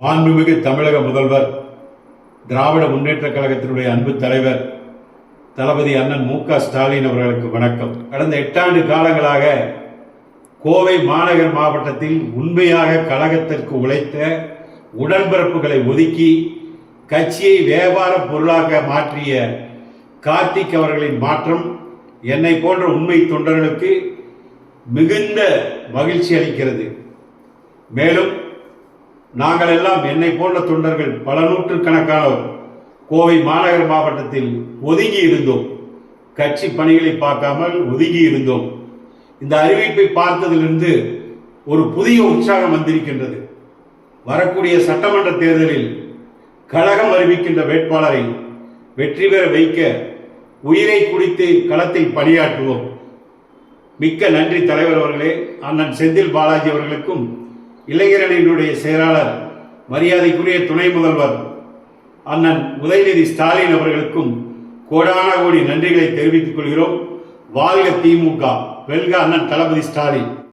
மாண்புமிகு தமிழக முதல்வர், திராவிட முன்னேற்றக் கழகத்தினுடைய அன்பு தலைவர் தளபதி அண்ணன் மு.க.ஸ்டாலின் அவர்களுக்கு வணக்கம். கடந்த 8 ஆண்டு காலங்களாக கோவை மாநகர் மாவட்டத்தில் உண்மையாக கழகத்திற்கு உழைத்த உடன்பிறப்புகளை ஒதுக்கி கட்சியை வியாபார பொருளாக மாற்றிய கார்த்திக் அவர்களின் மாற்றம் என்னை போன்ற உண்மை தொண்டர்களுக்கு மிகுந்த மகிழ்ச்சி அளிக்கிறது. மேலும் நாங்கள் எல்லாம் என்னை போன்ற தொண்டர்கள் பல நூற்றுக்கணக்கானோர் கோவை மாநகர் மாவட்டத்தில் ஒதுங்கி இருந்தோம். கட்சி பணிகளை பார்க்காமல் ஒதுங்கி இருந்தோம். இந்த அறிவிப்பை பார்த்ததிலிருந்து ஒரு புதிய உற்சாகம் வந்திருக்கின்றது. வரக்கூடிய சட்டமன்ற தேர்தலில் கழகம் அறிவிக்கின்ற வேட்பாளரை வெற்றி பெற வைக்க உயிரை குடித்து களத்தில் பணியாற்றுவோம். மிக்க நன்றி தலைவர் அவர்களே. அண்ணன் செந்தில் பாலாஜி அவர்களுக்கும் இளைஞரணியினுடைய செயலாளர் மரியாதைக்குரிய துணை முதல்வர் அண்ணன் உதயநிதி ஸ்டாலின் அவர்களுக்கும் கோடான கோடி நன்றிகளை தெரிவித்துக் கொள்கிறோம். வாழ்க திமுக, வெல்க அண்ணன் தளபதி ஸ்டாலின்.